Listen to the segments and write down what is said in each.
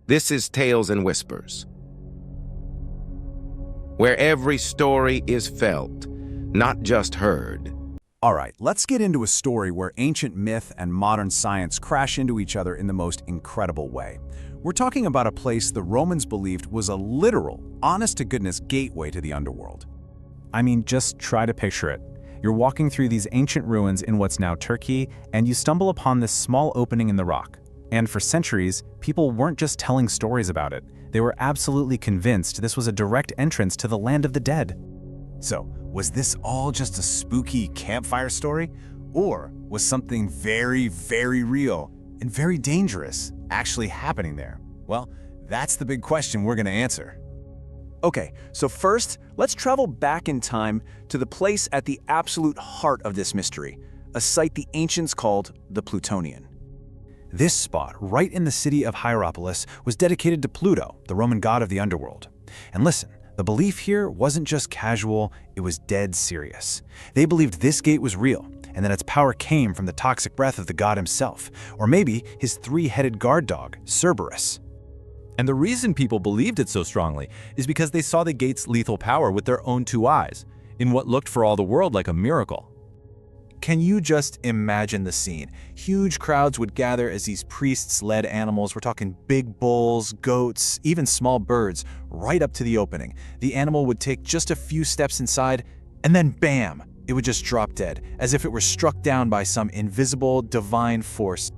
This is Tales and Whispers, where every story is felt, not just heard. All right, let's get into a story where ancient myth and modern science crash into each other in the most incredible way. We're talking about a place the Romans believed was a literal, honest-to-goodness gateway to the underworld. I mean, just try to picture it. You're walking through these ancient ruins in what's now Turkey, and you stumble upon this small opening in the rock. And for centuries, people weren't just telling stories about it. They were absolutely convinced this was a direct entrance to the land of the dead. So, was this all just a spooky campfire story? Or was something very, very real and very dangerous actually happening there? Well, that's the big question we're going to answer. Okay, so first, let's travel back in time to the place at the absolute heart of this mystery, a site the ancients called the Plutonian. This spot, right in the city of Hierapolis, was dedicated to Pluto, the Roman god of the underworld. And listen, the belief here wasn't just casual, it was dead serious. They believed this gate was real, and that its power came from the toxic breath of the god himself, or maybe his three-headed guard dog, Cerberus. And the reason people believed it so strongly is because they saw the gate's lethal power with their own two eyes, in what looked for all the world like a miracle. Can you just imagine the scene? Huge crowds would gather as these priests led animals, we're talking big bulls, goats, even small birds, right up to the opening. The animal would take just a few steps inside, and then bam! It would just drop dead, as if it were struck down by some invisible, divine force.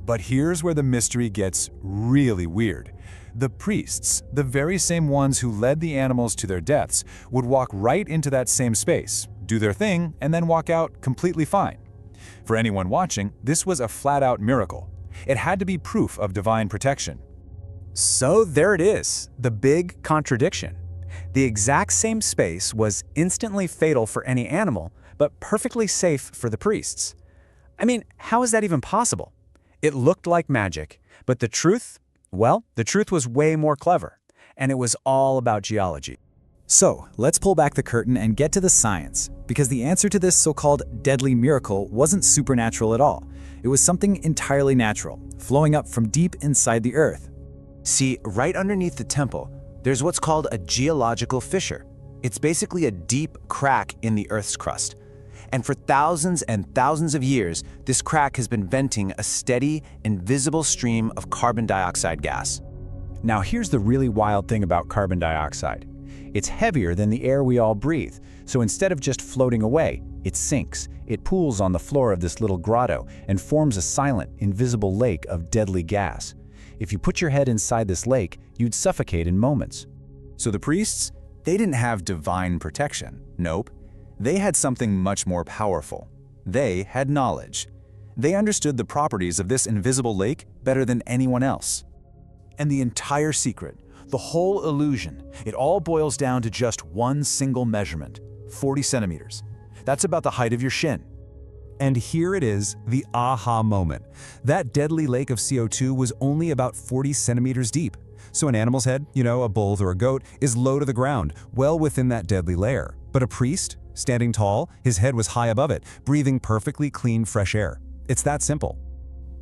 But here's where the mystery gets really weird. The priests, the very same ones who led the animals to their deaths, would walk right into that same space, do their thing, and then walk out completely fine. For anyone watching, this was a flat-out miracle. It had to be proof of divine protection. So there it is, the big contradiction. The exact same space was instantly fatal for any animal, but perfectly safe for the priests. I mean, how is that even possible? It looked like magic, but the truth? Well, the truth was way more clever, and it was all about geology. So, let's pull back the curtain and get to the science, because the answer to this so-called deadly miracle wasn't supernatural at all. It was something entirely natural, flowing up from deep inside the earth. See, right underneath the temple, there's what's called a geological fissure. It's basically a deep crack in the Earth's crust. And for thousands and thousands of years, this crack has been venting a steady, invisible stream of carbon dioxide gas. Now here's the really wild thing about carbon dioxide. It's heavier than the air we all breathe, so instead of just floating away, it sinks. It pools on the floor of this little grotto and forms a silent, invisible lake of deadly gas. If you put your head inside this lake, you'd suffocate in moments. So the priests, they didn't have divine protection. Nope. They had something much more powerful. They had knowledge. They understood the properties of this invisible lake better than anyone else. And the entire secret, the whole illusion, it all boils down to just one single measurement, 40 centimeters. That's about the height of your shin. And here it is, the aha moment. That deadly lake of CO2 was only about 40 centimeters deep. So an animal's head, a bull or a goat, is low to the ground, well within that deadly layer. But a priest, standing tall, his head was high above it, breathing perfectly clean, fresh air. It's that simple.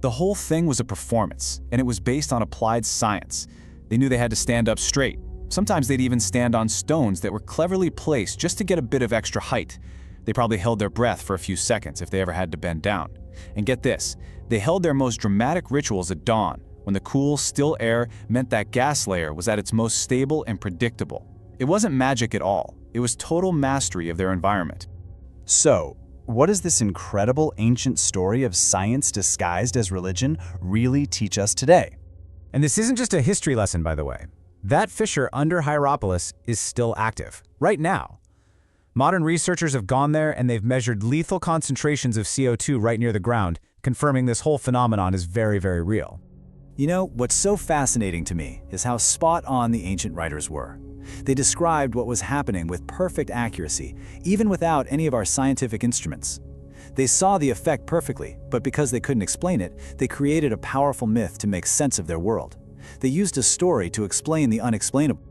The whole thing was a performance, and it was based on applied science. They knew they had to stand up straight. Sometimes they'd even stand on stones that were cleverly placed just to get a bit of extra height. They probably held their breath for a few seconds if they ever had to bend down. And get this, they held their most dramatic rituals at dawn, when the cool, still air meant that gas layer was at its most stable and predictable. It wasn't magic at all. It was total mastery of their environment. So, what does this incredible ancient story of science disguised as religion really teach us today? And this isn't just a history lesson, by the way. That fissure under Hierapolis is still active, right now. Modern researchers have gone there and they've measured lethal concentrations of CO2 right near the ground, confirming this whole phenomenon is very, very real. What's so fascinating to me is how spot on the ancient writers were. They described what was happening with perfect accuracy, even without any of our scientific instruments. They saw the effect perfectly, but because they couldn't explain it, they created a powerful myth to make sense of their world. They used a story to explain the unexplainable.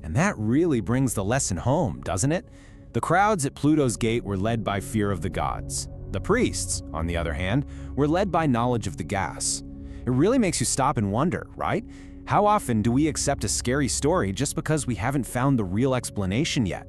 And that really brings the lesson home, doesn't it? The crowds at Pluto's Gate were led by fear of the gods. The priests, on the other hand, were led by knowledge of the gas. It really makes you stop and wonder, right? How often do we accept a scary story just because we haven't found the real explanation yet?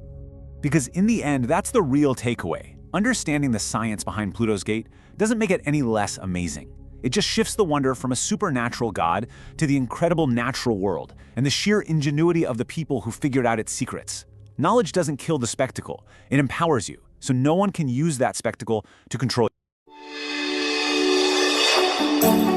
Because in the end, that's the real takeaway. Understanding the science behind Pluto's Gate doesn't make it any less amazing. It just shifts the wonder from a supernatural god to the incredible natural world and the sheer ingenuity of the people who figured out its secrets. Knowledge doesn't kill the spectacle, it empowers you, so no one can use that spectacle to control you.